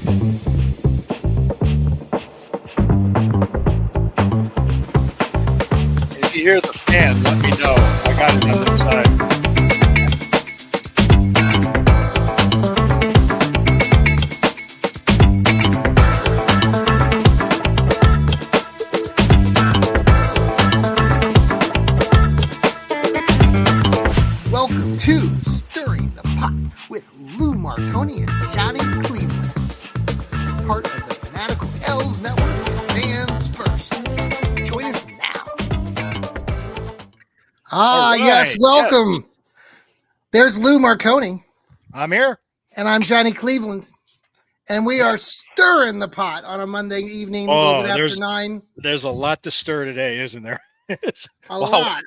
If you hear the fan, let me know. I got it on the side. Welcome to Stirring the Pot with Lou Marconi and Johnny Cleveland, part of the Fanatical L's Network. Fans first. Join us now. Yes, welcome. Yes. There's Lou Marconi. I'm here. And I'm Johnny Cleveland. And we are stirring the pot on a Monday evening, a little bit after 9. There's a lot to stir today, isn't there? A lot.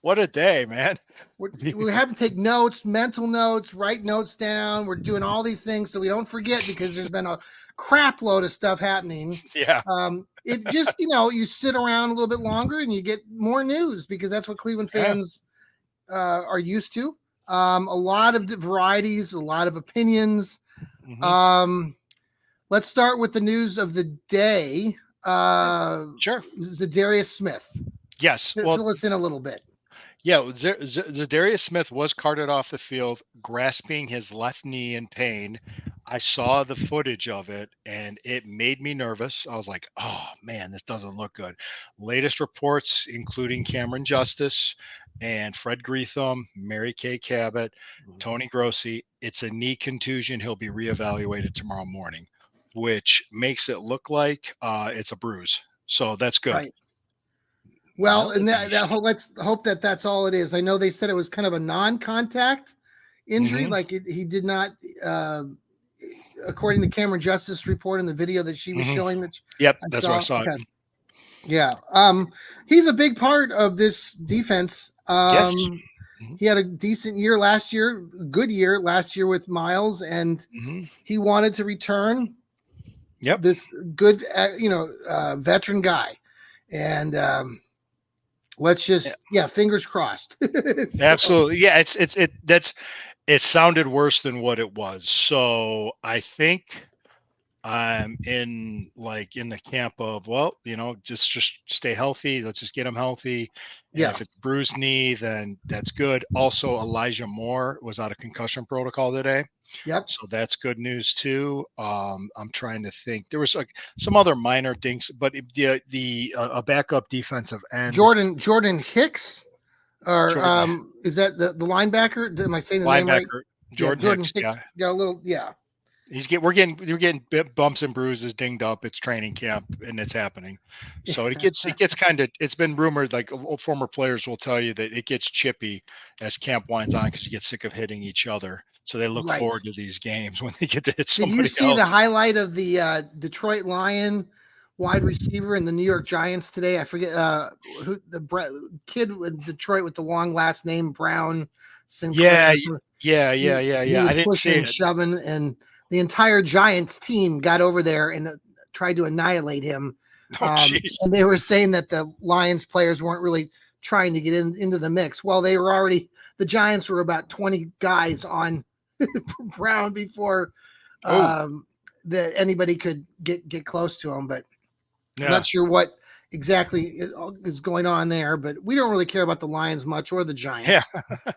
What a day, man. We're having to take notes, mental notes, write notes down. We're doing all these things so we don't forget, because there's been a crap load of stuff happening. Yeah. It's just, you sit around a little bit longer and you get more news, because that's what Cleveland fans are used to. A lot of varieties, a lot of opinions. Mm-hmm. Let's start with the news of the day. Sure. Zadarius Smith. Yes. Fill us in a little bit. Yeah. Zadarius Smith was carted off the field, grasping his left knee in pain. I saw the footage of it and it made me nervous. I was like, oh man, this doesn't look good. Latest reports, including Cameron Justice and Fred Greetham, Mary Kay Cabot, Tony Grossi, it's a knee contusion. He'll be reevaluated tomorrow morning, which makes it look like it's a bruise. So that's good. Right. Well, and let's hope that that's all it is. I know they said it was kind of a non-contact injury, like he did not, according to Cameron Justice report in the video that she was showing. That's what I saw. Okay. Yeah, he's a big part of this defense. Yes. He had a decent year last year, good year last year with Miles, and he wanted to return. Yep. This good, veteran guy, and let's just, fingers crossed. Absolutely. Yeah. It sounded worse than what it was. So I think I'm in the camp of, just stay healthy. Let's just get him healthy. And if it's bruised knee, then that's good. Also, Elijah Moore was out of concussion protocol today. Yep. So that's good news too. I'm trying to think. There was some other minor dinks, but a backup defensive end. Jordan Hicks, or is that the linebacker? Am I saying the name right? Jordan Hicks. Yeah. Got a little. Yeah. We're getting bumps and bruises, dinged up. It's training camp and it's happening. So it gets it's been rumored, like former players will tell you, that it gets chippy as camp winds on, because you get sick of hitting each other. So they look forward to these games when they get to hit somebody else. Did you see the highlight of the Detroit Lion wide receiver in the New York Giants today? I forget who the kid with Detroit with the long last name, Brown Sinclair. Yeah. I didn't see it. Shoving, and the entire Giants team got over there and tried to annihilate him. And they were saying that the Lions players weren't really trying to get into the mix. Well, the Giants were about 20 guys on Brown before that anybody could get close to him. But I'm not sure what exactly is going on there, but we don't really care about the Lions much, or the Giants. Yeah.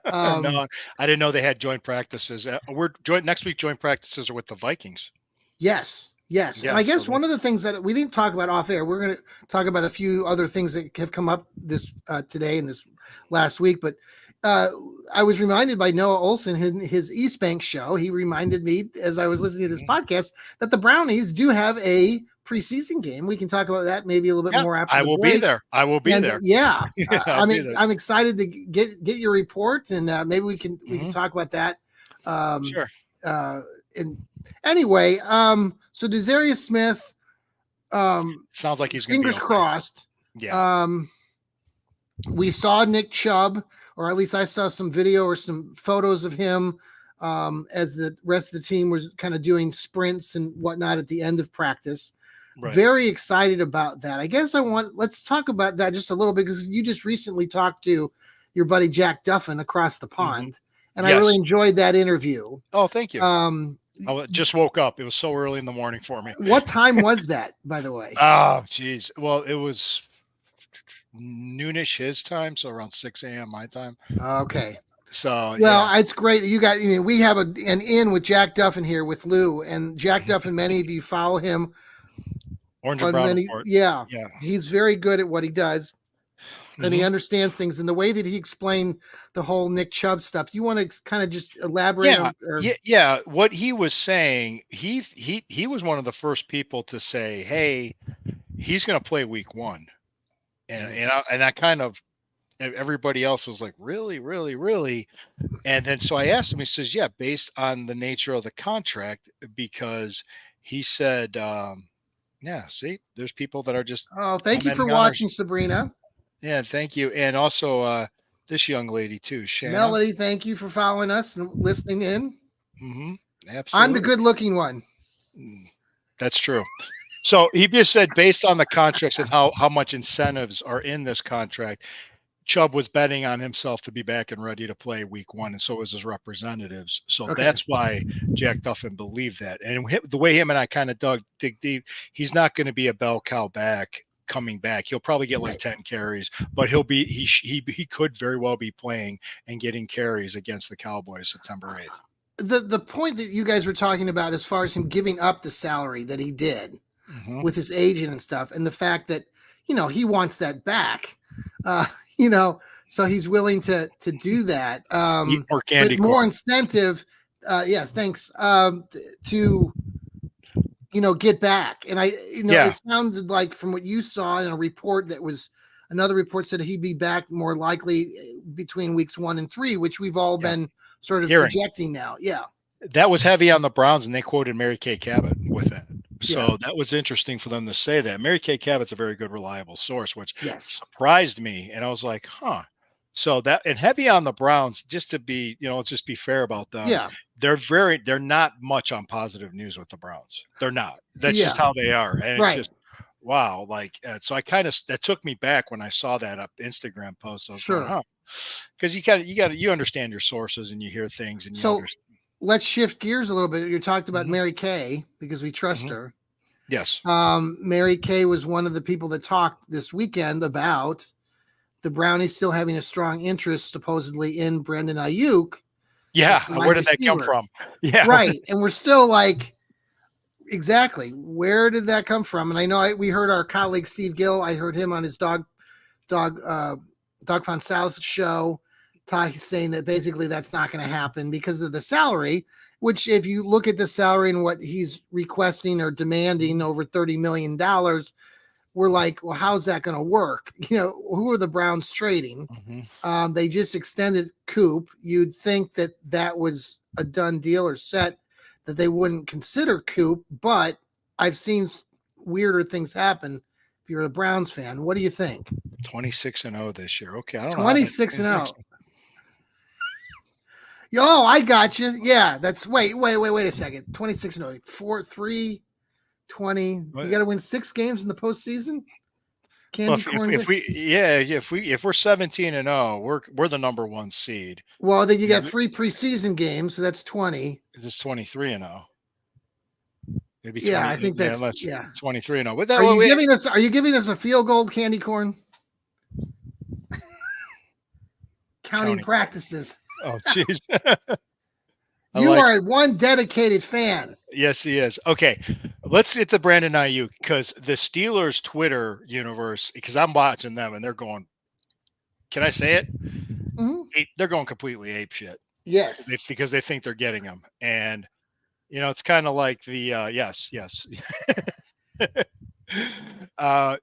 No, I didn't know they had joint practices. Next week. Joint practices are with the Vikings. Yes. And I guess one of the things that we didn't talk about off air, we're going to talk about a few other things that have come up this today and this last week. But I was reminded by Noah Olson in his East Bank show. He reminded me, as I was listening to this podcast, that the Brownies do have a preseason game. We can talk about that maybe a little bit more after. I will be there. Yeah. I'm excited to get your report, and maybe we can talk about that. Sure. And anyway, so Zadarius Smith, sounds like he's fingers crossed. Yeah. We saw Nick Chubb, or at least I saw some video or some photos of him as the rest of the team was kind of doing sprints and whatnot at the end of practice. Right. Very excited about that. I guess let's talk about that just a little bit, because you just recently talked to your buddy Jack Duffin across the pond, and I really enjoyed that interview. Oh, thank you. just woke up. It was so early in the morning for me. What time was that, by the way? Oh, geez. Well, it was noonish his time, so around 6 a.m. my time. Okay. So Well, yeah, it's great. You got, we have an in with Jack Duffin here with Lou, and Jack Duffin, many of you follow him Orange and on Brown many. report. Yeah. Yeah. He's very good at what he does, and he Hmm. understands things. And the way that he explained the whole Nick Chubb stuff, you want to kind of just elaborate Yeah, on, or yeah. What he was saying, he was one of the first people to say, "Hey, he's going to play week 1," and I kind of everybody else was like, "Really, really, really?" And then so I asked him. He says, "Yeah, based on the nature of the contract, because he said, yeah, see, there's people that are just oh, thank you for commenting on ours." watching, Sabrina. Yeah, thank you, and also this young lady too, Shanna. Melody, thank you for following us and listening in. Hmm. I'm the Absolutely. good looking one. Mm, that's true. So he just said, based on the contracts and how much incentives are in this contract, Chubb was betting on himself to be back and ready to play week 1, and so was his representatives. So Okay. that's why Jack Duffin believed that. And the way him and I kind of dig deep, he's not going to be a bell cow back coming back. He'll probably get like Right. 10 carries, but he could very well be playing and getting carries against the Cowboys September 8th. The point that you guys were talking about as far as him giving up the salary that he did Hmm. with his agent and stuff, and the fact that he wants that back, uh, you know, so he's willing to do that. Eat more But candy more corn. incentive, yes, thanks, to get back. And Yeah, it sounded like from what you saw in a report that was another report said he'd be back more likely between weeks 1 and 3, which we've all yeah. been sort of Hearing. projecting now. Yeah, That was heavy on the Browns, and they quoted Mary Kay Cabot with it. yeah, So that was interesting for them to say that. Mary Kay Cabot's a very good, reliable source, which yes, surprised me. And I was like, huh. So that, and heavy on the Browns, just to be, let's just be fair about them. yeah, They're not much on positive news with the Browns. They're not. That's just yeah, how they are. And it's right, just, wow. Like, so I kind of, that took me back when I saw that up Instagram post. I was going, sure. huh. Because you understand your sources and you hear things and you So understand. let's shift gears a little bit. You talked about Hmm. Mary Kay because we trust Hmm. her. Yes. Mary Kay was one of the people that talked this weekend about the Brownies still having a strong interest, supposedly, in Brandon Ayuk as Yeah, the where wide did that come receiver. from? Yeah. Right. And we're still like, exactly, where did that come from? And I know we heard our colleague Steve Gill. I heard him on his dog Dog Pound South show, saying that basically that's not going to happen because of the salary. Which, if you look at the salary and what he's requesting or demanding, over $30 million, we're like, well, how's that going to work? Who are the Browns trading? Mhm. They just extended Coop. You'd think that that was a done deal or set, that they wouldn't consider Coop, but I've seen weirder things happen. If you're a Browns fan, what do you think? 26-0 this year. Okay, I don't know how that 26 and 26. 0. Oh, I got you. Yeah, that's wait a second. 26 and 0. 4 3 20. You got to win 6 games in the postseason? Well, Candy corn. if we yeah, if we're 17-0, we're the number 1 seed. Well, then you Yeah, got 3 preseason games, so that's 20. it's 23-0. Maybe Yeah, 20, I think yeah, that's, less yeah. 23-0. But that Are well, you giving us a field goal, candy corn? Counting counting. practices. Oh, jeez. I You like are it. one dedicated fan. Yes, he is. Okay, let's get to Brandon Ayuk because the Steelers Twitter universe, because I'm watching them and they're going, can I say it? Mhm. They're going completely ape shit. Yes. Because they think they're getting him. And it's kind of like the yes, yes. uh,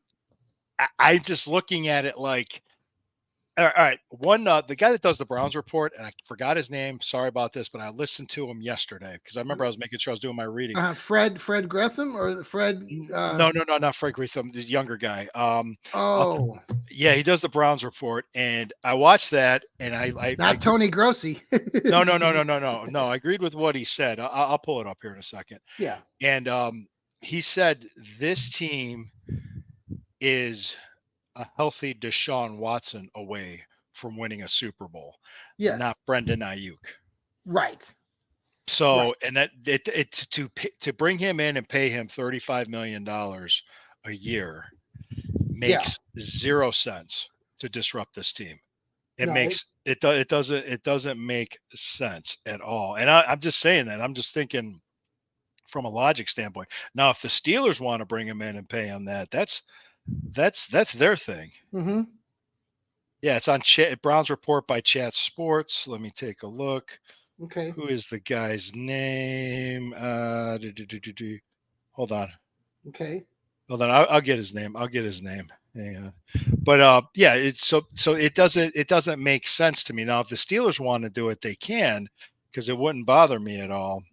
I'm just looking at it like, all right. One, the guy that does the Browns report, and I forgot his name. Sorry about this, but I listened to him yesterday because I remember I was making sure I was doing my reading. Fred Gretham or Fred? No, no, no, not Frank Retham, the younger guy. I'll t- Oh, yeah, he does the Browns report, and I watched that, and I not Tony Grossi. no, no, no, no, no, no, no. I agreed with what he said. I'll pull it up here in a second. Yeah. And he said this team is a healthy Deshaun Watson away from winning a Super Bowl, Yes. not Brendan Ayuk. Right. So, and that to bring him in and pay him $35 million a year Yeah. makes 0 sense to disrupt this team. It No. makes it doesn't make sense at all. And I'm just saying that. I'm just thinking from a logic standpoint. Now, if the Steelers want to bring him in and pay him that, that's their thing. Mm-hmm. Yeah, it's on Browns Report by Chat Sports. Let me take a look. Okay. Who is the guy's name? Hold on. Okay. Hold on. I'll get his name. I'll get his name. Hang on. But yeah, it's so it doesn't make sense to me. Now, if the Steelers want to do it, they can, because it wouldn't bother me at all.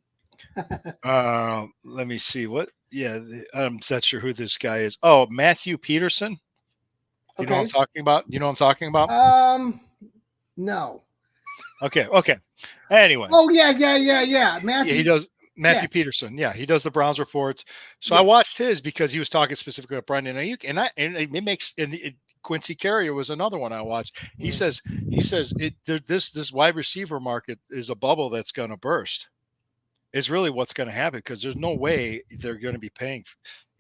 Let me see what. Yeah, I'm not sure who this guy is. Oh, Matthew Peterson. Do you know what I'm Okay. talking about? You know what I'm talking about? No. Okay. Anyway, Oh yeah. yeah, he Matthew. does. Matthew Yes. Peterson. Yeah, he does the Browns reports. So I Yes. watched his because he was talking specifically about Brendan Ayuk, and it makes Quincy Carrier was another one I watched. He Mm. says this wide receiver market is a bubble that's going to burst. Is really what's going to happen, because there's no way they're going to be paying.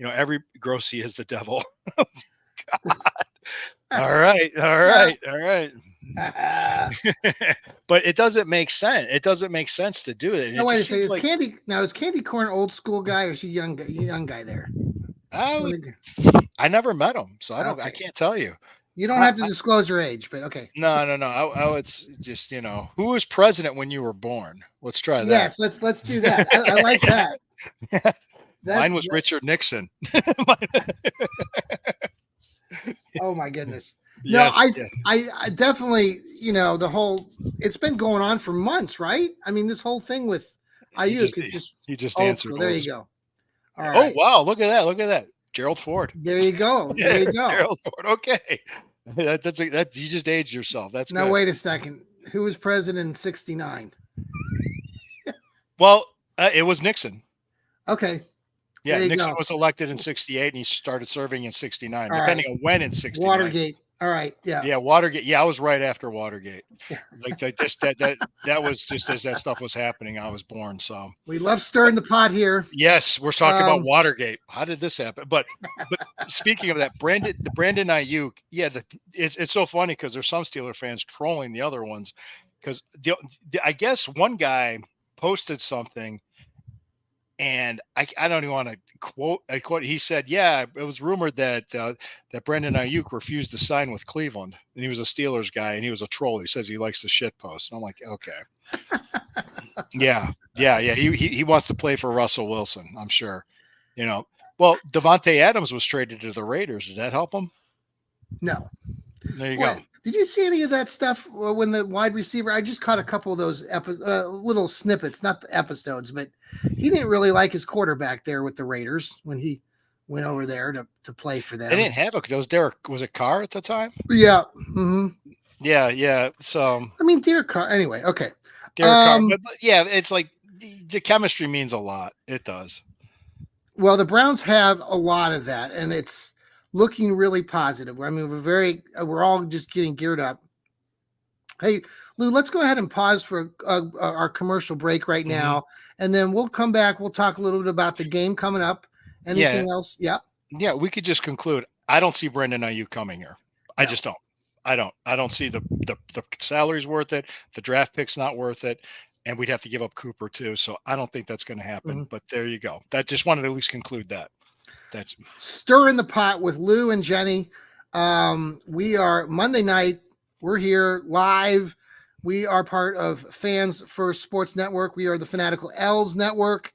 Every grossy is the devil. All right, all right, all right. But it doesn't make sense. It doesn't make sense to do it. And No, it wait a just second. seems Is like Candy Corn old school guy, or is she young guy there? I, I never met him, so I Okay. can't tell you. You don't I, have to disclose your age, but okay. no. I would just who was president when you were born? Let's try that. Yes, let's do that. I like that. Mine was Richard Nixon. Oh my goodness. No, Yes. Yeah. I definitely, the whole, it's been going on for months, right? I mean, this whole thing with Ayuk is just he just old answered school. There you those. go. All Oh right. wow! Look at that! Look at that! Gerald Ford. There you go. There you go. Gerald Ford. Okay, that you just aged yourself. That's Now good. wait a second. Who was president in '69? Well, it was Nixon. Okay. Yeah, There you Nixon go. was elected in '68, and he started serving in '69, All depending right. on when in '69. Watergate. All right. Yeah. Yeah, Watergate. Yeah, I was right after Watergate. Like that was just as that stuff was happening. I was born. So We love stirring the pot here. yes, we're talking about Um, Watergate. How did this happen? But speaking of that, Brandon Ayuk. Yeah, it's so funny because there's some Steeler fans trolling the other ones, because I guess one guy posted something. And I don't even want to quote. He said, "Yeah, it was rumored that Brendan Ayuk refused to sign with Cleveland, and he was a Steelers guy, and he was a troll. He says he likes the shit post." And I'm like, okay, yeah. He wants to play for Russell Wilson, I'm sure. Well, Devontae Adams was traded to the Raiders. Did that help him? no. There you What go. did you see any of that stuff when the wide receiver? I just caught a couple of those little snippets, not the episodes, but he didn't really like his quarterback there with the Raiders when he went over there to play for them. They didn't have it. Was it Carr at the time? Yeah. Mm-hmm. Yeah. So I mean, Derek Carr. Anyway, okay. Derek Carr, but yeah, it's like the chemistry means a lot. It does. Well, the Browns have a lot of that, and it's looking really positive. I mean, we're all just getting geared up. Hey, Lou, let's go ahead and pause for our commercial break right now, and then we'll come back. We'll talk a little bit about the game coming up. Anything else? Yeah. Yeah, we could just conclude. I don't see Brendan Ayuk coming here. I just don't. I don't see the salary's worth it. The draft pick's not worth it. And we'd have to give up Cooper too. So I don't think that's going to happen. But there you go. That just wanted to at least conclude that. That's stirring the pot with Lou and Jenny. We are Monday night. We're here live. We are part of Fans First Sports Network. We are the Fanatical Elves Network.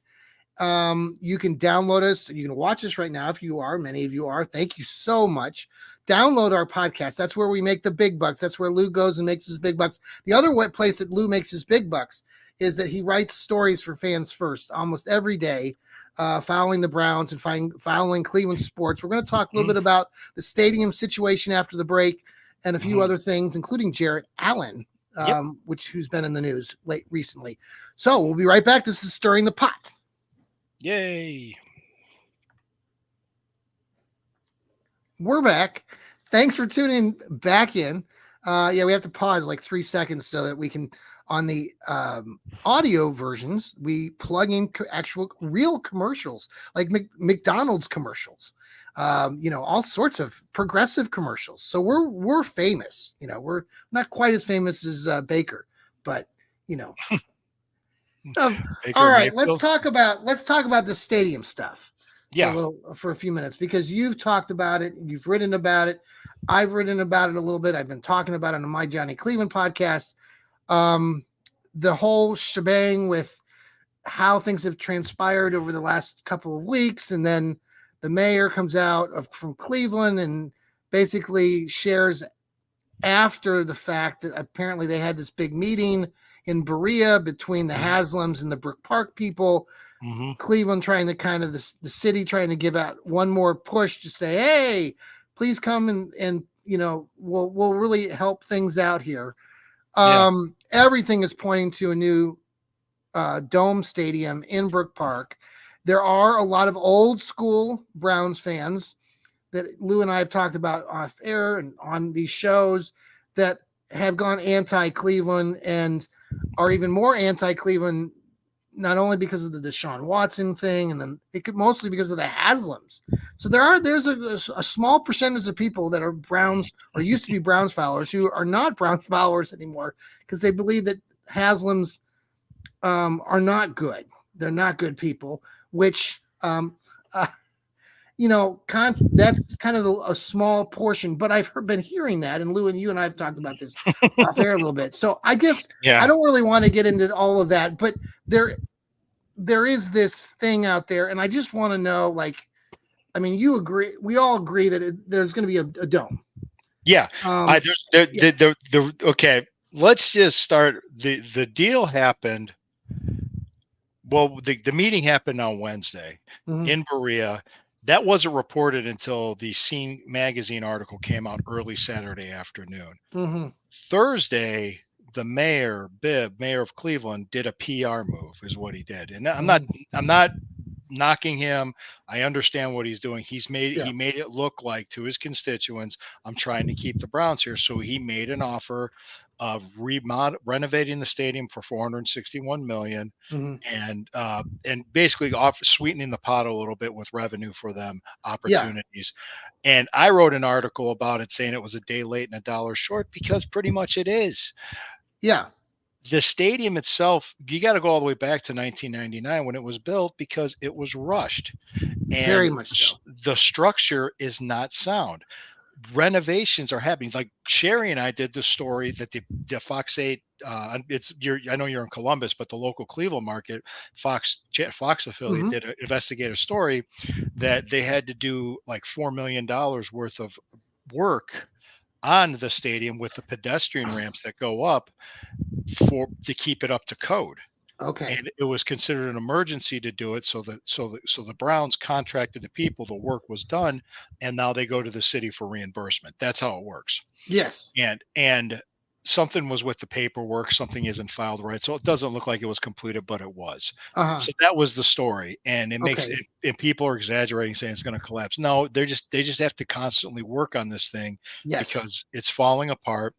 You can download us. You can watch us right now if you are. Many of you are. Thank you so much. Download our podcast. That's where we make the big bucks. That's where Lou goes and makes his big bucks. The other place that Lou makes his big bucks is that he writes stories for Fans First almost every day, following the Browns and following Cleveland sports. We're going to talk a little bit about the stadium situation after the break and a few other things, including Jarrett Allen, who's been in the news recently. So we'll be right back. This is Stirring the Pot. Yay. We're back. Thanks for tuning back in. We have to pause like 3 seconds so that we can On the audio versions, we plug in actual real commercials, like McDonald's commercials, all sorts of progressive commercials. So we're famous. We're not quite as famous as Baker, but you know. All Baker right, let's Mayfield. talk about the stadium stuff Yeah. for a few minutes, because you've talked about it, you've written about it, I've written about it a little bit, I've been talking about it on my Johnny Cleveland podcast. The whole shebang with how things have transpired over the last couple of weeks, and then the mayor comes out from Cleveland and basically shares after the fact that apparently they had this big meeting in Berea between the Haslams and the Brook Park people. Mm-hmm. Cleveland trying to kind of the city trying to give out one more push to say, hey, please come and we'll really help things out here. Everything is pointing to a new dome stadium in Brook Park. There are a lot of old school Browns fans that Lou and I have talked about off air and on these shows that have gone anti-Cleveland and are even more anti-Cleveland, not only because of the Deshaun Watson thing, and then mostly because of the Haslams. So there's a small percentage of people that are Browns or used to be Browns followers who are not Browns followers anymore because they believe that Haslams are not good. They're not good people, which that's kind of a small portion, but I've been hearing that, and Lou and you and I have talked about this off air a little bit. So I guess I don't really want to get into all of that, but there is this thing out there, and I just want to know, you agree, we all agree that there's going to be a dome. Yeah. Okay. Let's just start. The deal happened. Well, the meeting happened on Wednesday in Berea. That wasn't reported until the Scene magazine article came out early Saturday afternoon. Thursday, the mayor, Bibb, mayor of Cleveland, did a PR move, is what he did. And I'm not knocking him. I understand what he's doing. He made it look like to his constituents, I'm trying to keep the Browns here. So he made an offer of renovating the stadium for $461 million, and basically sweetening the pot a little bit with revenue for them, opportunities. And I wrote an article about it saying it was a day late and a dollar short, because pretty much it is. Yeah. The stadium itself, you got to go all the way back to 1999 when it was built, because it was rushed. And very much so. The structure is not sound. Renovations are happening. Like Sherry and I did the story that the Fox 8, I know you're in Columbus, but the local Cleveland market, Fox affiliate did an investigative story that they had to do like $4 million worth of work on the stadium with the pedestrian ramps that go up to keep it up to code. Okay. And it was considered an emergency to do it. So the Browns contracted the people, the work was done, and now they go to the city for reimbursement. That's how it works. Yes. And something was with the paperwork, something isn't filed right. So it doesn't look like it was completed, but it was. So that was the story. And it makes it, and people are exaggerating, saying it's going to collapse. No, they just have to constantly work on this thing because it's falling apart.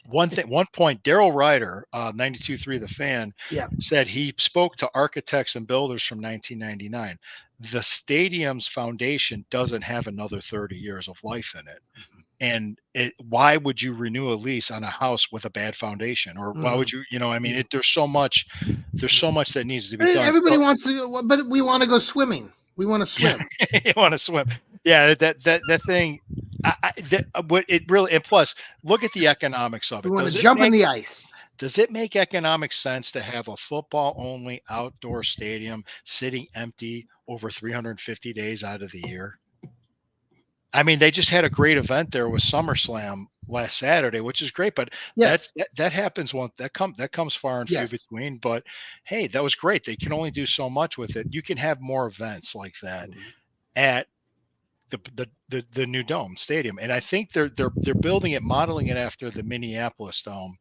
One point, Daryl Ryder, 92.3 The Fan, said he spoke to architects and builders from 1999. The stadium's foundation doesn't have another 30 years of life in it. And why would you renew a lease on a house with a bad foundation? Or why would you, there's so much that needs to be done. Everybody wants to, but we want to go swimming. We want to swim. You want to swim. Yeah, that thing. What it really, and plus, look at the economics of it. We want to jump in the ice. Does it make economic sense to have a football-only outdoor stadium sitting empty over 350 days out of the year? I mean, they just had a great event there with SummerSlam last Saturday, which is great. But that happens that comes far and few between. But hey, that was great. They can only do so much with it. You can have more events like that at the new Dome Stadium, and I think they're building it, modeling it after the Minneapolis Dome,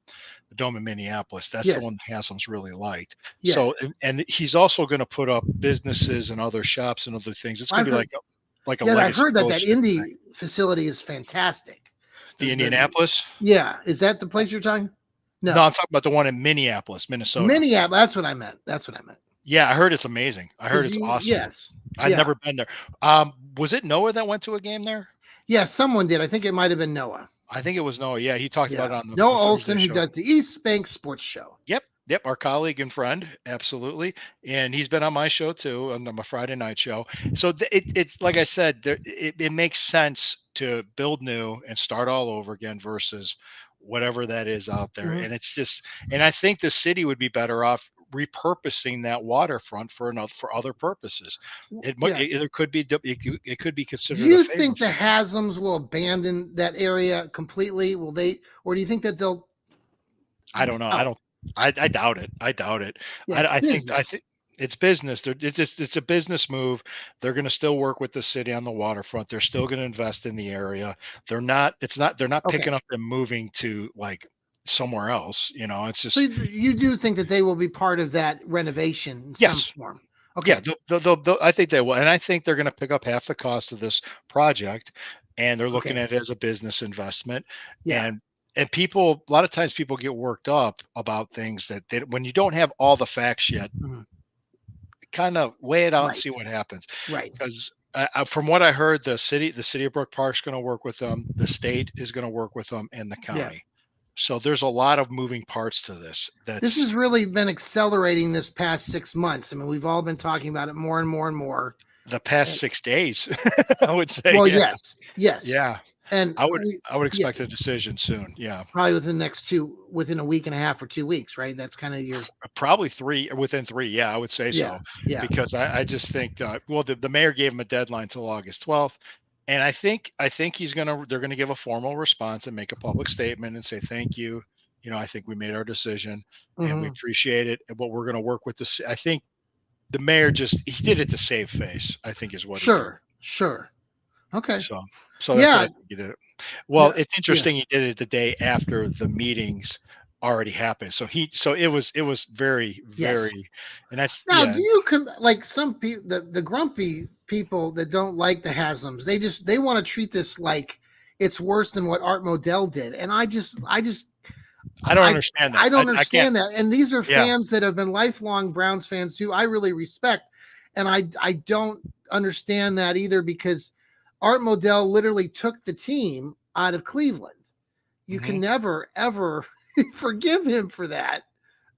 the Dome in Minneapolis. That's the one that Haslam's really liked. So, and he's also going to put up businesses and other shops and other things. It's going to be like a I've heard that Indy facility is fantastic. The Indianapolis? Yeah. Is that the place you're talking? No, No, I'm talking about the one in Minneapolis, Minnesota. Minneapolis. That's what I meant. That's what I meant. Yeah, I heard it's amazing. I heard Because it's you, awesome. yes, I'd yeah, never been there. Was it Noah that went to a game there? yeah. Someone did. I think it might have been Noah. I think it was Noah. Yeah, he talked about Yeah, it on Noah the Thursday Olson, who show. does the East Bank Sports Show. Yep, yep, our colleague and friend, absolutely, and he's been on my show too, on my Friday night show. So it's like I said, it makes sense to build new and start all over again versus whatever that is out there. Mhm. And it's just, and I think the city would be better off repurposing that waterfront for other purposes. Yeah. There could be it could be Do considered a you favor think the center. Hasms will abandon that area completely? Will they, or do you think that they'll? I don't know. I Oh, don't. I doubt it. I doubt it. yeah, it's I business. think it's business. It's a business move. They're going to still work with the city on the waterfront. They're still going to invest in the area. They're not. It's not. They're not Okay, picking up and moving to like somewhere else. It's so just you do think that they will be part of that renovation in some yes. form? Yeah, Okay. I think they will, and I think they're going to pick up half the cost of this project, and they're looking Okay. at it as a business investment. Yeah. And people, a lot of times, people get worked up about things when you don't have all the facts yet. Mhm. Kind of weigh it out and see Right. what happens, Right. because from what I heard, the city of Brook Park is going to work with them, the state is going to work with them, and the Yeah. county. So there's a lot of moving parts to this. This That's has really been accelerating this past 6 months. I mean, we've all been talking about it more and more and more. the past And, 6 days, I would say. well, Yeah, yes, yes, yeah. and I would yeah, expect a decision soon. Yeah. probably within a week and a half or 2 weeks, right? That's kind of your, Probably three, within three. Yeah, I would say yeah, so, yeah. because I just think, well, the mayor gave him a deadline till August 12th. And I think they're going to give a formal response and make a public statement and say, thank you. I think we made our decision and we Hmm. appreciate it. But we're going to work with this. I think the mayor he did it to save face, I think is what he did. Sure, sure. Okay. So, that's what I Yeah. think he did. Well, No, it's yeah. interesting he did it the day after the meetings already happened. So it was very, Yes. very, and Now, yeah, do you like some people, the grumpy people that don't like the Hasms? They want to treat this like it's worse than what Art Modell did, and I don't I understand that. I don't I can't. understand that. And these are Yeah. fans that have been lifelong Browns fans who I really respect, and I don't understand that either because Art Modell literally took the team out of Cleveland. You Hmm. can never ever forgive him for that.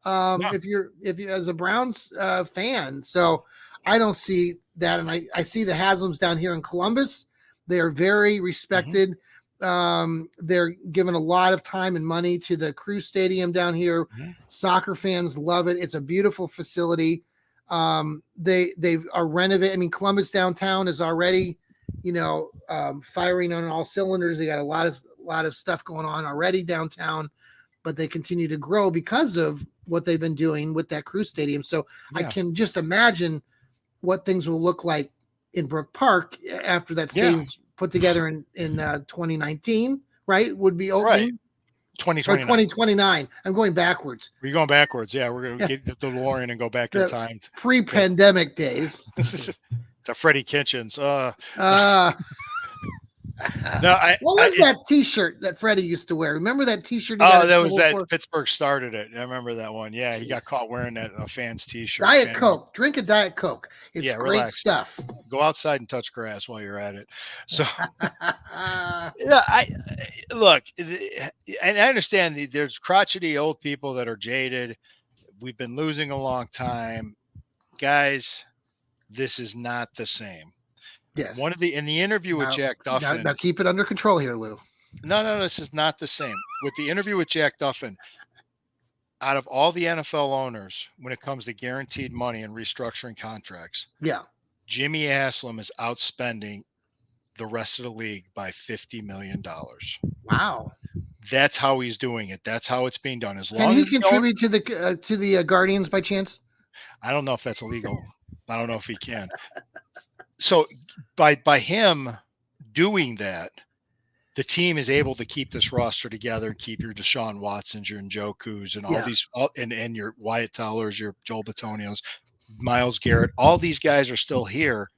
No. If you as a Browns fan. So I don't see that, and I see the Haslam's down here in Columbus. They are very Hmm. respected. They're giving a lot of time and money to the Crew Stadium down here. Hmm. Soccer fans love it. It's a beautiful facility. They are renovating. I mean, Columbus downtown is already, firing on all cylinders. They got a lot of stuff going on already downtown, but they continue to grow because of what they've been doing with that Crew Stadium. So I Yeah. can just imagine what things will look like in Brook Park after that Yeah. stadium's put together in 2019, right? Would be Right. opening or 2029. 2029. I'm going backwards. We're going backwards. Yeah, we're gonna get the DeLorean and go back in The time to pre-pandemic days. to Freddie Kitchens. Uh, No, what was that T-shirt that Freddie used to wear? Remember that T-shirt he got oh, in that was trouble that for? Pittsburgh started it. I remember that one. Yeah, he got Jeez. caught wearing that fans T-shirt. Diet And Coke. Drink a Diet Coke. It's yeah, great relax. stuff. Go outside and touch grass while you're at it. So yeah, I look, and I understand there's crotchety old people that are jaded. We've been losing a long time, guys. This is not the same. Yes. In the interview with Now, Jack now Duffin. keep it under control here, Lou. No, this is not the same. With the interview with Jack Duffin, out of all the NFL owners, when it comes to guaranteed money and restructuring contracts, Yeah. Jimmy Haslam is outspending the rest of the league by $50 million. Wow. That's how he's doing it. That's how it's being done. As Can long he as contribute to the Guardians by chance? I don't know if that's illegal. I don't know if he can. So by him doing that, the team is able to keep this roster together and keep your Deshaun Watsons, your Njokus, and Yeah. and your Wyatt Tellers, your Joel Batonios, Miles Garrett. All these guys are still here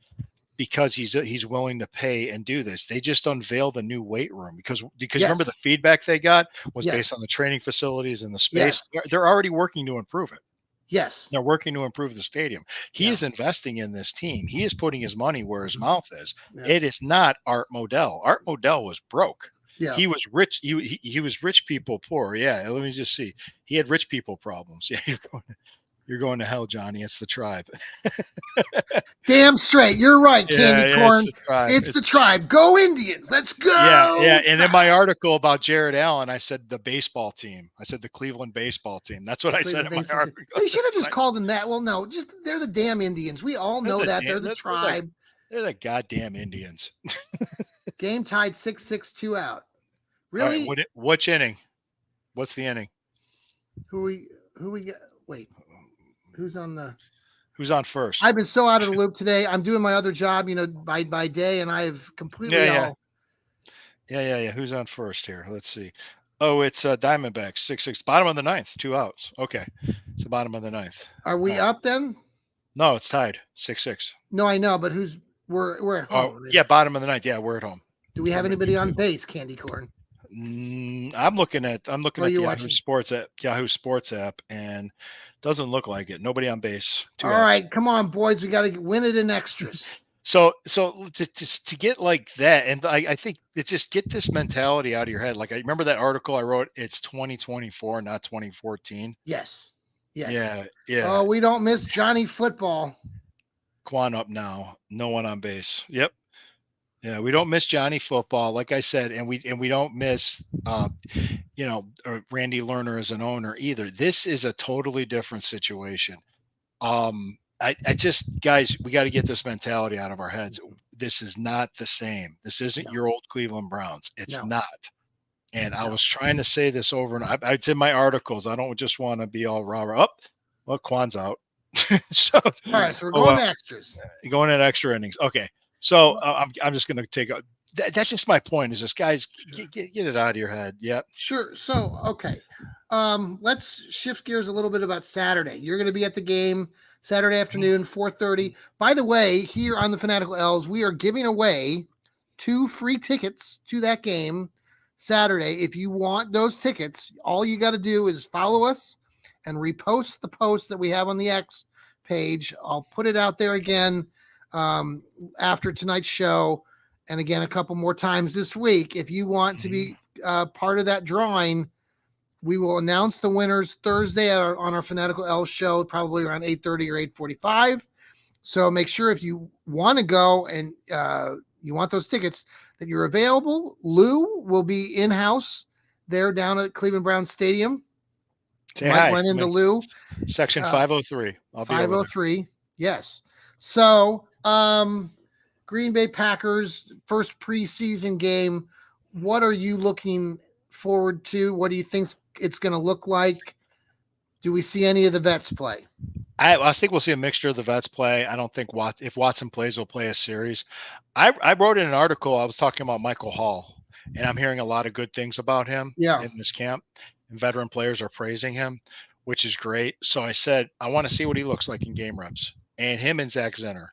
because he's willing to pay and do this. They just unveiled a new weight room because Yes. remember the feedback they got was Yes. based on the training facilities and the space. Yes. They're already working to improve it. Yes. They're working to improve the stadium. He is investing in this team. He is putting his money where his mouth is. Yeah. It is not Art Modell. Art Modell was broke. Yeah. He was rich. He was rich people poor. Yeah. Let me just see. He had rich people problems. Yeah. You're going to hell, Johnny. It's the tribe. Damn straight. You're right, Candy Corn. It's the tribe. Go Indians. Let's go. Yeah. And in my article about Jared Allen, I said the baseball team. I said the Cleveland baseball team. That's what I said in my article. They should have just called them that. Well, no, just they're the damn Indians. We all know that. They're the tribe. They're the goddamn Indians. Game tied 6-6, 2 out. Really? Right, which inning? What's the inning? Who we got? Wait. Who's on first? I've been so out of the loop today. I'm doing my other job, by day, and I've completely Yeah. Who's on first here? Let's see. Oh, it's Diamondbacks 6-6, bottom of the ninth, 2 outs. Okay, it's the bottom of the ninth. Are we up then? No, it's tied 6-6. No, I know, but we're at home. Oh, yeah, bottom of the ninth. Yeah, we're at home. Do we have anybody on base, Candy Corn? I'm looking at the Yahoo Sports app, and doesn't look like it. Nobody on base. All right, come on, boys. We got to win it in extras. So to get like that, and I think it's just get this mentality out of your head. Like I remember that article I wrote. It's 2024, not 2014. Yes. Yeah. Oh, we don't miss Johnny football. Quan up now. No one on base. Yep. Yeah, we don't miss Johnny football, like I said, and we don't miss, Randy Lerner as an owner either. This is a totally different situation. I just, guys, we got to get this mentality out of our heads. This is not the same. This isn't your old Cleveland Browns. It's not. And I was trying to say this over, and it's in my articles. I don't just want to be all rah-rah. Well, Quan's out. So, all right, so we're going to extras. Going in extra innings. Okay. So I'm just going to take a. That's just my point. Is just guys get it out of your head. Yep. Sure. So okay, let's shift gears a little bit about Saturday. You're going to be at the game Saturday afternoon, 4:30. By the way, here on the Fanatical Elves, we are giving away 2 free tickets to that game Saturday. If you want those tickets, all you got to do is follow us and repost the post that we have on the X page. I'll put it out there again. After tonight's show, and again a couple more times this week. If you want to be part of that drawing, we will announce the winners Thursday on our Fanatical Elves show, probably around 8:30 or 8:45. So make sure if you want to go and you want those tickets that you're available. Lou will be in-house there down at Cleveland Browns Stadium. Mike went into Lou. Section 503. 503. Yes. So, Green Bay Packers first preseason game. What are you looking forward to? What do you think it's going to look like? Do we see any of the vets play? I think we'll see a mixture of the vets play. I don't think if Watson plays, we'll play a series. I wrote in an article. I was talking about Michael Hall, and I'm hearing a lot of good things about him in this camp. And veteran players are praising him, which is great. So I said I want to see what he looks like in game reps, and him and Zach Zinner.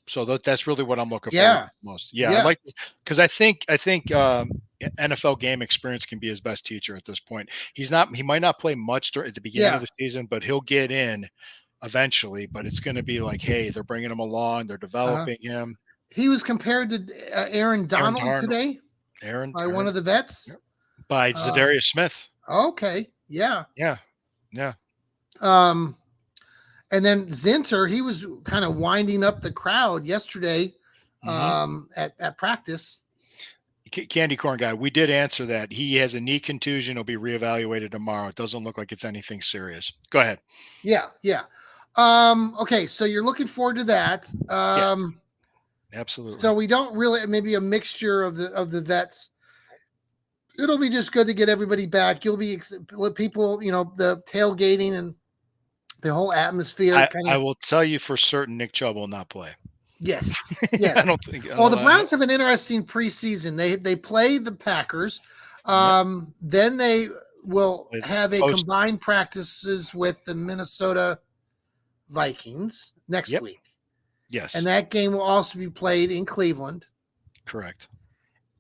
So that's really what I'm looking for most. I like, because I think NFL game experience can be his best teacher at this point. He might not play much at the beginning of the season, but he'll get in eventually. But it's going to be like, hey, they're bringing him along, they're developing him. He was compared to Aaron Donald today. By one of the vets, by Zadarius Smith. Okay, yeah. And then Zinter, he was kind of winding up the crowd yesterday at practice. Candy Corn guy, we did answer that. He has a knee contusion. He'll be reevaluated tomorrow. It doesn't look like it's anything serious. Go ahead. Yeah. Okay, so you're looking forward to that. Yes, absolutely. So we don't really, maybe a mixture of the vets. It'll be just good to get everybody back. You'll be people, the tailgating and the whole atmosphere. I will tell you for certain, Nick Chubb will not play. Yes. Yeah. I don't think. Well, the Browns have an interesting preseason. They play the Packers. Then they will have a combined practices with the Minnesota Vikings next week. and Yes. that game will also be played in Cleveland. Correct.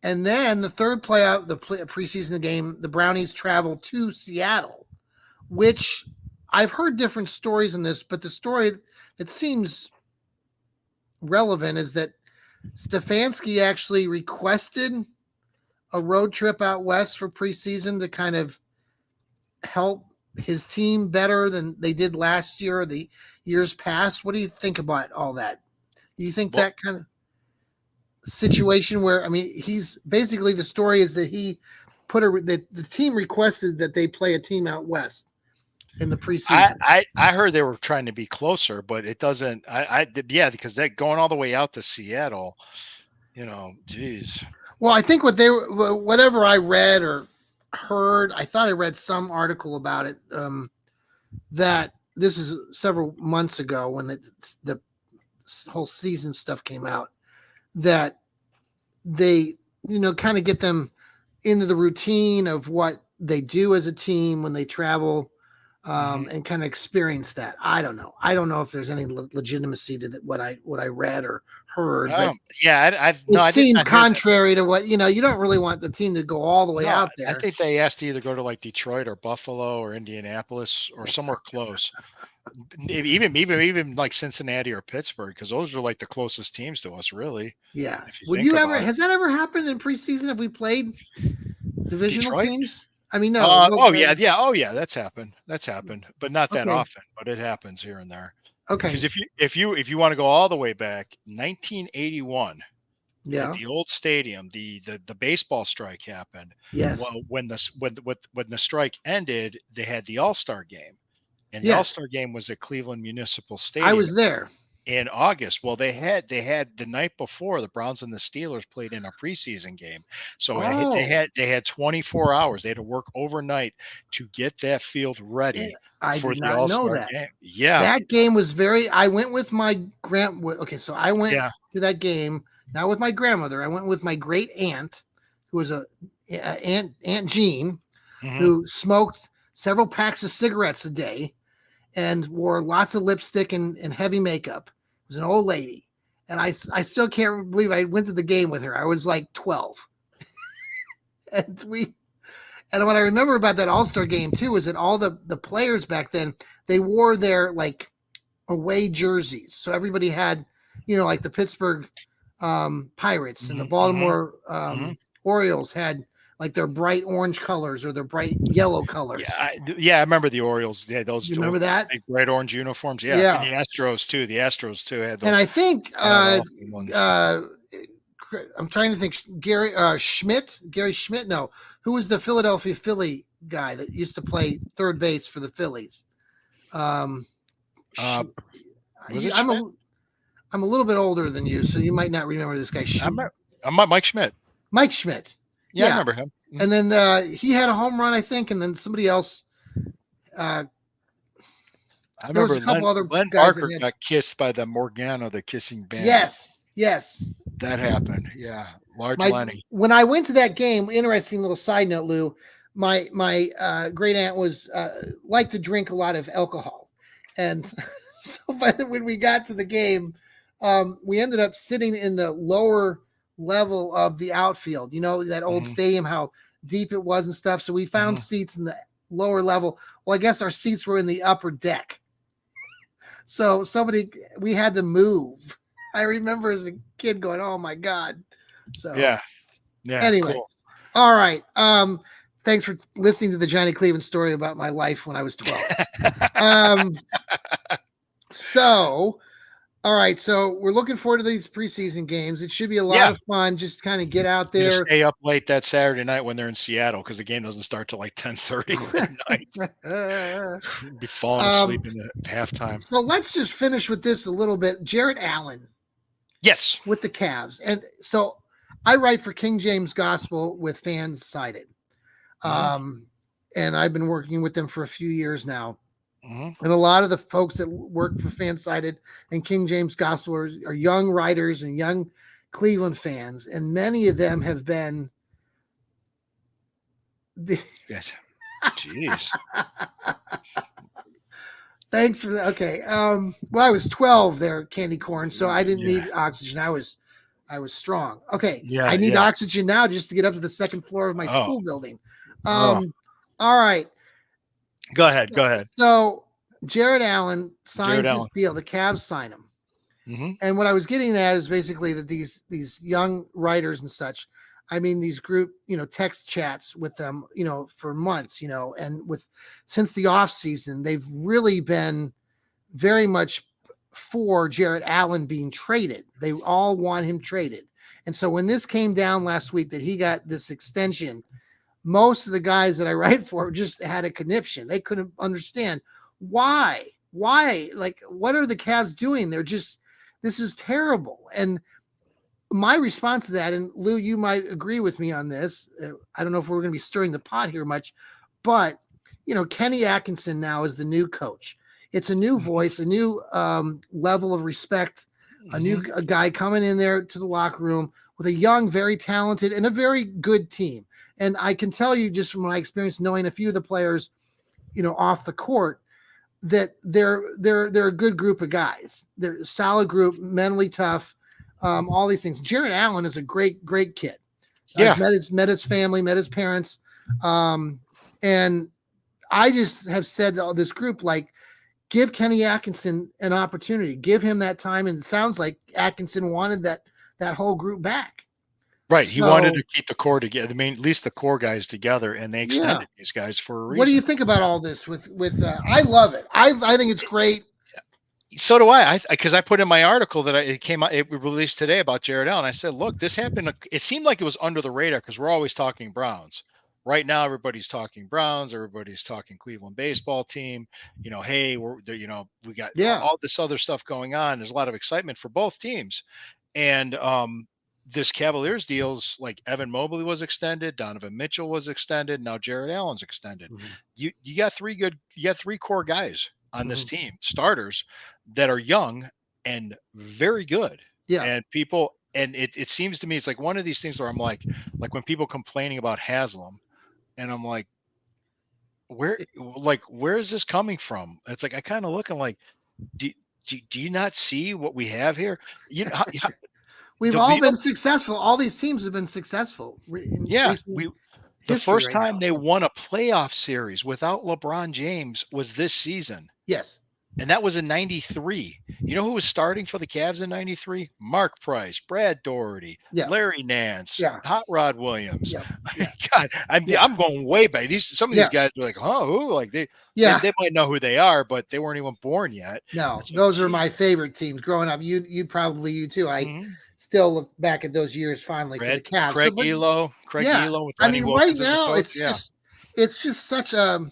And then the third preseason game, the Brownies travel to Seattle, which I've heard different stories on this, but the story that seems relevant is that Stefanski actually requested a road trip out west for preseason to kind of help his team better than they did last year or the years past. What do you think about all that? Do you think that kind of situation where, I mean, he's basically, the story is that he put the team requested that they play a team out west in the preseason. I heard they were trying to be closer, but it doesn't. Yeah, because that going all the way out to Seattle, geez. Well, I think whatever I read or heard, I thought I read some article about it, that this is several months ago when the whole season stuff came out, that they, kind of get them into the routine of what they do as a team when they travel, and kind of experience that. I don't know. I don't know if there's any legitimacy to what I read or heard, but yeah, it seems contrary to what, you don't really want the team to go all the way out there. I think they asked to either go to like Detroit or Buffalo or Indianapolis or somewhere close. Even like Cincinnati or Pittsburgh, because those are like the closest teams to us, really. Yeah. If you Would think you about ever, it. has that ever happened in preseason? Have we played divisional Detroit? teams? I mean, no. Yeah. That's happened. That's happened, but not that Okay. often. But it happens here and there. Okay. Because if you want to go all the way back, 1981, Yeah. at the old stadium, the baseball strike happened. Yes. Well, when the strike ended, they had the All-Star game, and the Yes. All-Star game was at Cleveland Municipal Stadium. I was there in August. Well, they had the night before, the Browns and the Steelers played in a preseason game, so they had 24 hours. They had to work overnight to get that field ready I for did the not know All-Star that. game. Yeah, that game was very. I went with my Okay, so I went to that game not with my grandmother. I went with my great aunt, who was Aunt Jean, who smoked several packs of cigarettes a day and wore lots of lipstick and heavy makeup. It was an old lady. And I still can't believe I went to the game with her. I was like 12. And what I remember about that All-Star game too is that all the players back then, they wore their like away jerseys. So everybody had, like the Pittsburgh Pirates and the Baltimore Orioles had like their bright orange colors or their bright yellow colors. Yeah, I remember the Orioles. Yeah, those. You remember that? Big bright orange uniforms. Yeah, and the Astros too. The Astros too had those. And I think I'm trying to think. Gary Schmidt. No, who was the Philadelphia Philly guy that used to play third base for the Phillies? Was it I'm a little bit older than you, so you might not remember this guy. I'm Mike Schmidt. Mike Schmidt. Yeah, I remember him. And then he had a home run, I think, and then somebody else. I remember Len Barker got kissed by the Morgana, the kissing band. Yes. That happened. Yeah, Lenny. When I went to that game, interesting little side note, Lou. My great aunt was liked to drink a lot of alcohol, and so when we got to the game, we ended up sitting in the lower level of the outfield. You know, that old stadium, how deep it was and stuff. So we found seats in the lower level. Well, I guess our seats were in the upper deck. So we had to move. I remember as a kid going, "Oh my God." So yeah. Anyway, cool. All right. Thanks for listening to the Johnny Cleveland story about my life when I was 12. So, all right. So we're looking forward to these preseason games. It should be a lot of fun. Just kind of get out there. Stay up late that Saturday night when they're in Seattle because the game doesn't start till like 10:30 at night. Be falling asleep in the halftime. So let's just finish with this a little bit. Jarrett Allen. Yes. With the Cavs. And so I write for King James Gospel with Fans Cited. And I've been working with them for a few years now. And a lot of the folks that work for Fans Cited and King James Gospel are young writers and young Cleveland fans. And many of them have been. Yes. Jeez. Thanks for that. Okay. Well, I was 12 there, candy corn, so I didn't Yeah. need oxygen. I was strong. Okay. I Yeah. need Yeah. oxygen now just to get up to the second floor of my Oh. school building. Oh. All right. Go ahead. So, Go ahead. so Jared Allen Jared signs his Allen. deal. The Cavs sign him. Hmm. And what I was getting at is basically that these young writers and such, I mean, these group, text chats with them, for months, and with since the off season, they've really been very much for Jared Allen being traded. They all want him traded. And so when this came down last week that he got this extension, most of the guys that I write for just had a conniption. They couldn't understand why. Why? Like, what are the Cavs doing? They're just, this is terrible. And my response to that, and Lou, you might agree with me on this. I don't know if we're going to be stirring the pot here much, but Kenny Atkinson now is the new coach. It's a new voice, a new level of respect, a guy coming in there to the locker room with a young, very talented, and a very good team. And I can tell you just from my experience knowing a few of the players, off the court, that they're a good group of guys. They're a solid group, mentally tough, all these things. Jared Allen is a great kid. Yeah. I've met his family, met his parents, and I just have said to this group, like, give Kenny Atkinson an opportunity, give him that time. And it sounds like Atkinson wanted that whole group back. Right. He wanted So to keep the core together. I mean, at least the core guys together, and they yeah, extended these guys for a what do you reason. think about all this? With I love it. I think it's great. So do I. Because I put in my article that it came out, it released today about Jared Allen. I said, look, this happened. It seemed like it was under the radar because we're always talking Browns. Right now, everybody's talking Browns. Everybody's talking Cleveland baseball team. Hey, we're there. We got Yeah. all this other stuff going on. There's a lot of excitement for both teams, and this Cavaliers deals like Evan Mobley was extended, Donovan Mitchell was extended, now Jared Allen's extended. Mm-hmm. You got three core guys on this Mm-hmm. team, starters that are young and very good. Yeah. And people, and it seems to me it's like one of these things where I'm like when people complaining about Haslam, and I'm like, where is this coming from? It's like I kind of looking like, do, do you not see what we have here? You know, We've the all you know been successful. All these teams have been successful in Yeah, recent the history first right time now. they So won a playoff series without LeBron James was this season, yes. and that was in '93. You know who was starting for the Cavs in '93? Mark Price, Brad Doherty, Yeah. Larry Nance, Yeah. Hot Rod Williams. Yeah. Yeah. God, Yeah. I'm going way back. Some of these Yeah. guys are like, huh, who? Like Yeah. they might know who they are, but they weren't even born yet. No, It's like, those are geez. my favorite teams growing up. You too. I Mhm. still look back at those years fondly for the Cavs. So, but Craig yeah, Elo with I Lenny mean, right Wilkens as the now coach. Yeah, it's just such a.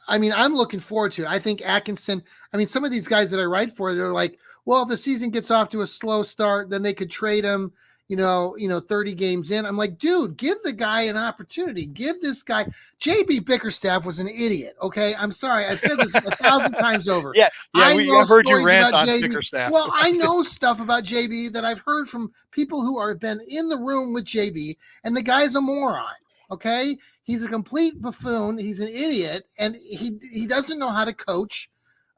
I mean, I'm looking forward to it. I think Atkinson. I mean, some of these guys that I write for, they're like, well, if the season gets off to a slow start, then they could trade him. 30 games in. I'm like, dude, give the guy an opportunity. Give this guy. JB Bickerstaff was an idiot. Okay, I'm sorry. I've said this 1,000 times over. yeah. I know I've heard you stories rant about on JB. Bickerstaff. Well, I know stuff about JB that I've heard from people who have been in the room with JB, and the guy's a moron. Okay, he's a complete buffoon. He's an idiot, and he doesn't know how to coach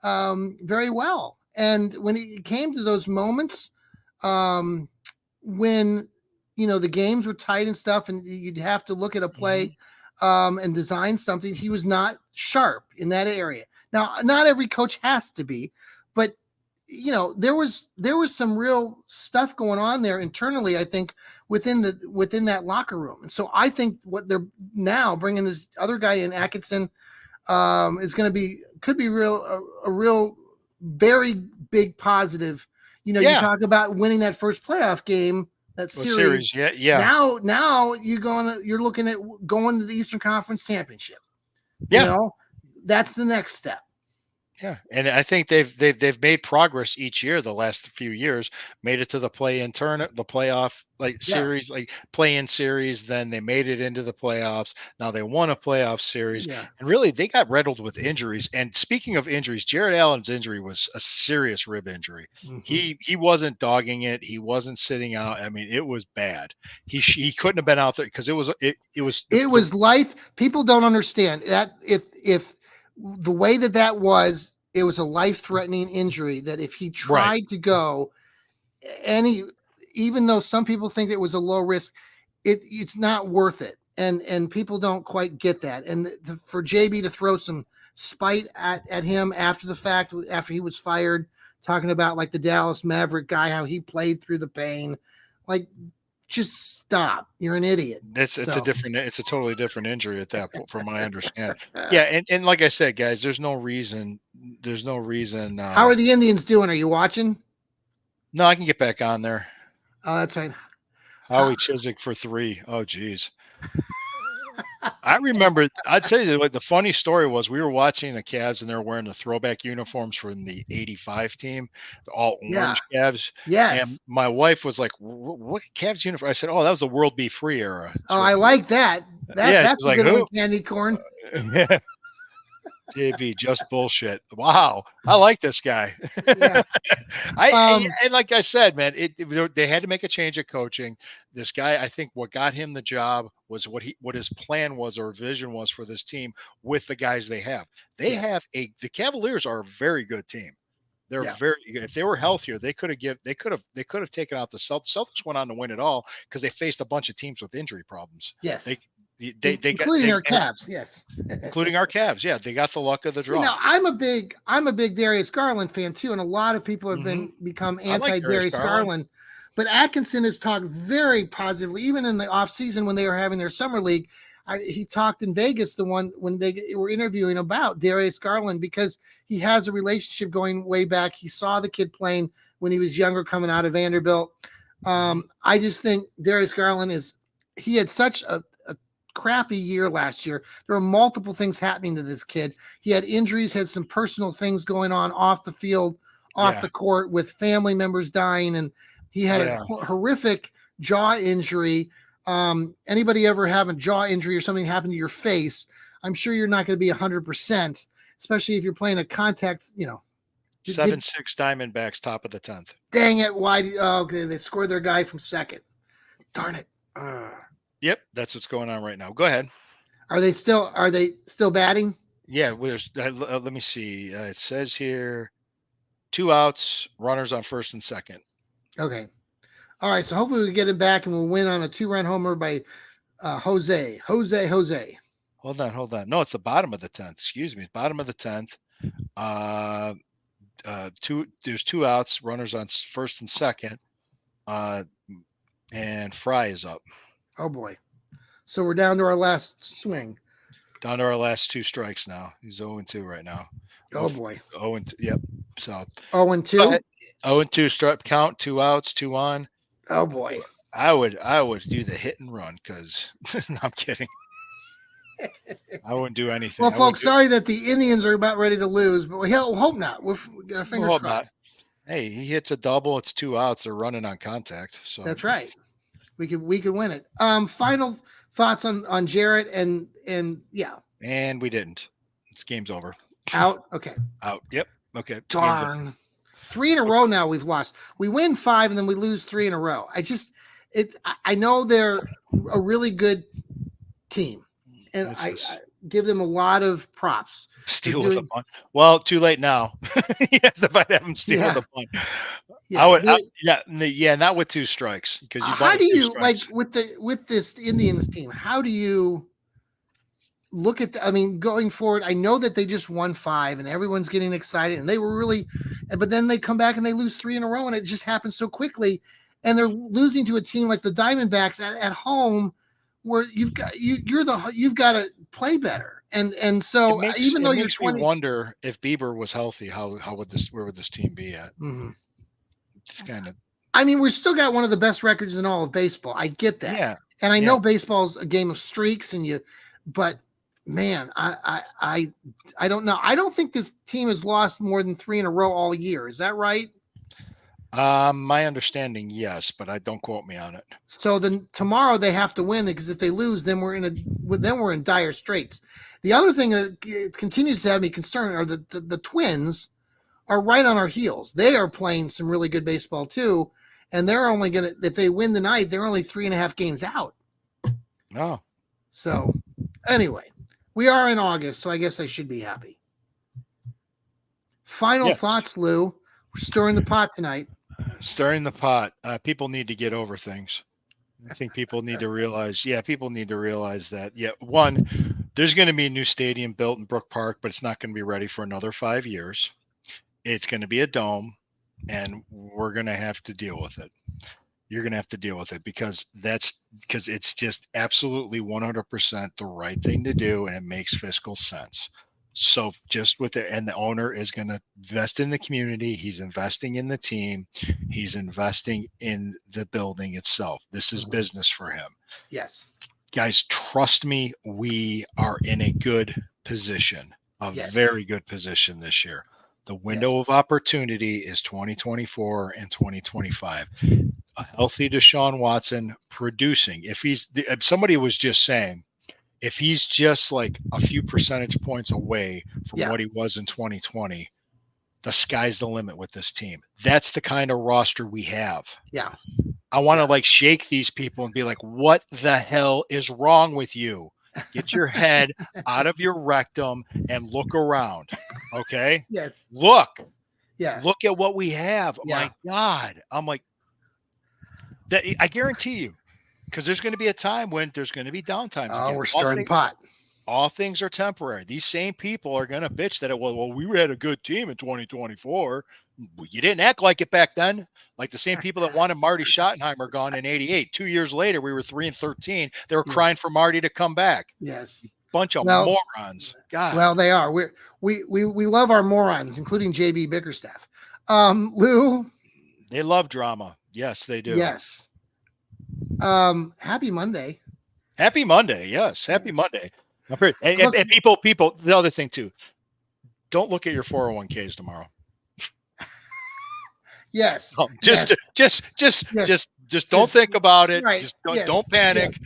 very well. And when it came to those moments, when the games were tight and stuff, and you'd have to look at a play and design something, he was not sharp in that area. Now, not every coach has to be, but there was some real stuff going on there internally, I think, within that locker room. And so I think what they're now bringing this other guy in, Atkinson, is going to could be a real very big positive. You talk about winning that first playoff game, that series. Yeah. Now you're looking at going to the Eastern Conference Championship. Yeah. That's the next step. Yeah, and I think they've made progress each year. The last few years, made it to the play-in tournament, the playoff series, like play-in series. Then they made it into the playoffs. Now they won a playoff series, and really they got riddled with injuries. And speaking of injuries, Jared Allen's injury was a serious rib injury. Mm-hmm. He wasn't dogging it. He wasn't sitting out. I mean, it was bad. He couldn't have been out there because it was life. People don't understand that if the way that was, it was a life-threatening injury that if he Right. tried to go any, even though some people think it was a low risk, it's not worth it. And people don't quite get that. And for JB to throw some spite at him after the fact, after he was fired, talking about like the Dallas Maverick guy, how he played through the pain, like, just stop. You're an idiot. It's a totally different injury at that point, from my understanding. Yeah, and like I said, guys, there's no reason. How are the Indians doing? Are you watching? No, I can get back on there. Oh, that's fine. Howie Chiswick for 3. Oh, geez. I remember. I'd tell you, like, the funny story was, we were watching the Cavs and they were wearing the throwback uniforms from the '85 team, the all orange Cavs. Yes. And my wife was like, "What Cavs uniform?" I said, "Oh, that was the World Be Free era." Oh, I like that. That's a like, good "Who?" one, candy corn. Yeah. JB, just bullshit. Wow, I like this guy. Yeah. And like I said, man, they had to make a change of coaching. This guy, I think, what got him the job was what his plan was, or vision was, for this team with the guys they have. The Cavaliers are a very good team. They're very good. If they were healthier, they could have taken out the Celtics. Celtics went on to win it all because they faced a bunch of teams with injury problems. Yes. Including our Cavs, yes. Including our Cavs, yeah. They got the luck of the draw. Now, I'm a big Darius Garland fan too, and a lot of people have become anti-Darius Garland. But Atkinson has talked very positively, even in the offseason when they were having their summer league. He talked in Vegas, when they were interviewing about Darius Garland, because he has a relationship going way back. He saw the kid playing when he was younger, coming out of Vanderbilt. I just think Darius Garland he had such a crappy year last year. There were multiple things happening to this kid. He had injuries, had some personal things going on off the field, off the court, with family members dying, and he had a horrific jaw injury. Anybody ever have a jaw injury or something happen to your face, I'm sure you're not going to be 100%, especially if you're playing a contact, 7-6 Diamondbacks, top of the 10th. Dang it. Why? Okay, they scored their guy from second. Darn it. Yep, that's what's going on right now. Go ahead. Are they still batting? Yeah, well, let me see. It says here 2 outs, runners on first and second. Okay. All right, so hopefully we get it back and we'll win on a 2-run homer by Jose. Hold on. No, it's the bottom of the 10th. Excuse me. Bottom of the 10th. There's 2 outs, runners on first and second. And Fry is up. Oh boy. So we're down to our last swing. Down to our last 2 strikes now. He's 0-2 right now. Oh boy. 0-2. Yep. So 0-2. 0-2 strike count, 2 outs, 2 on. Oh boy. I would do the hit and run, because no, I'm kidding. I wouldn't do anything. Well, folks, sorry that the Indians are about ready to lose, but we'll hope not. We'll get our fingers crossed. Hey, he hits a double. It's 2 outs. They're running on contact. So that's right. We could win it. Final thoughts on Jarrett and yeah. And we didn't. This game's over. Out. Okay. Out. Yep. Okay. Darn. 3 in a row now we've lost. We win 5 and then we lose 3 in a row. I know they're a really good team, and I give them a lot of props. Steal with a bunt. Well, too late now. Yes, if I'd have him steal with a bunt. Yeah, not with 2 strikes. Because how do you with this Indians team? How do you look at going forward? I know that they just won 5 and everyone's getting excited, and they were really, but then they come back and they lose 3 in a row, and it just happens so quickly. And they're losing to a team like the Diamondbacks at home, where you've got to play better. And so even though you're 20, me wonder if Bieber was healthy, where would this team be at? Mm-hmm. Just kind of. We're still got one of the best records in all of baseball. I get that. Yeah. And I know baseball's a game of streaks, but man, I don't know. I don't think this team has lost more than 3 in a row all year. Is that right? My understanding, yes, but don't quote me on it. So then tomorrow they have to win, because if they lose, then we're in dire straits. The other thing that continues to have me concerned are the Twins are right on our heels. They are playing some really good baseball too, and they're only if they win tonight, they're only 3.5 games out. Oh. So anyway, we are in August, so I guess I should be happy. Final Yeah. thoughts, Lou. We're stirring the pot tonight. Stirring the pot. People need to get over things. I think people need to realize, people need to realize that, one, there's going to be a new stadium built in Brook Park, but it's not going to be ready for another 5 years. It's going to be a dome, and we're going to have to deal with it. You're going to have to deal with it because it's just absolutely 100% the right thing to do, and it makes fiscal sense. So just with it, and the owner is going to invest in the community. He's investing in the team. He's investing in the building itself. This is business for him. Yes. Guys, trust me, we are in a good position, a very good position this year. The window of opportunity is 2024 and 2025. A healthy Deshaun Watson producing. If somebody was just saying, if he's just like a few percentage points away from what he was in 2020, the sky's the limit with this team. That's the kind of roster we have. Yeah. I want to like shake these people and be like, what the hell is wrong with you? Get your head out of your rectum and look around. Okay? Yes. Look. Yeah. Look at what we have. Yeah. My God. I'm like, I guarantee you, because there's going to be a time when there's going to be downtimes again. We're stirring the pot. All things are temporary. These same people are going to bitch that, well, we had a good team in 2024. You didn't act like it back then. Like the same people that wanted Marty Schottenheimer gone in 88. 2 years later, we were 3-13. They were crying for Marty to come back. Yes. Bunch of morons. God. Well, they are. We love our morons, including JB Bickerstaff. Lou. They love drama. Yes, they do. Yes. Happy Monday. Happy Monday. Yes. Happy Monday. And people, the other thing too, don't look at your 401ks tomorrow. Yes. Just don't think about it. Right. Just don't panic.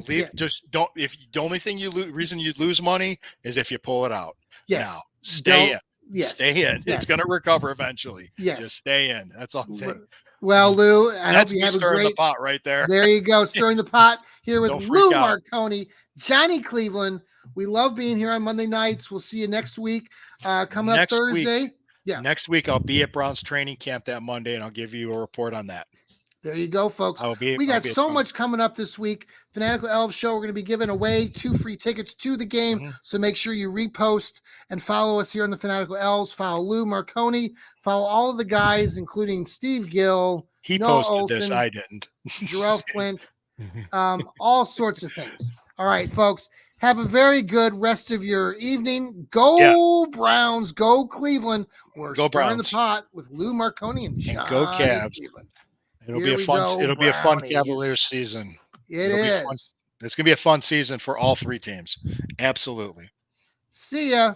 Leave. Just don't. If the only thing reason you lose money is if you pull it out. Yes. Now stay in. Yes. Stay in. Yes. It's going to recover eventually. Yes. Just stay in. That's all thing. Well, Lou, I hope you have stirring the pot right there. There you go, stirring the pot here with Lou Marconi, Johnny Cleveland. We love being here on Monday nights. We'll see you next week. Coming up Thursday. Next week I'll be at Brown's training camp that Monday, and I'll give you a report on that. There you go, folks. We got so much coming up this week. Fanatical Elves Show. We're going to be giving away 2 free tickets to the game. Mm-hmm. So make sure you repost and follow us here on the Fanatical Elves. Follow Lou Marconi. Follow all of the guys, including Steve Gill. He Noah posted Olson, this. I didn't. Jarrell Flint. All sorts of things. All right, folks. Have a very good rest of your evening. Go Browns. Go Cleveland. We're stirring the pot with Lou Marconi and Johnny go Cavs. Cleveland. It'll be a fun. It'll be a fun Cavaliers season. It is. It's going to be a fun season for all 3 teams. Absolutely. See ya.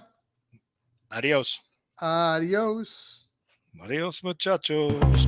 Adios. Adios. Adios, muchachos.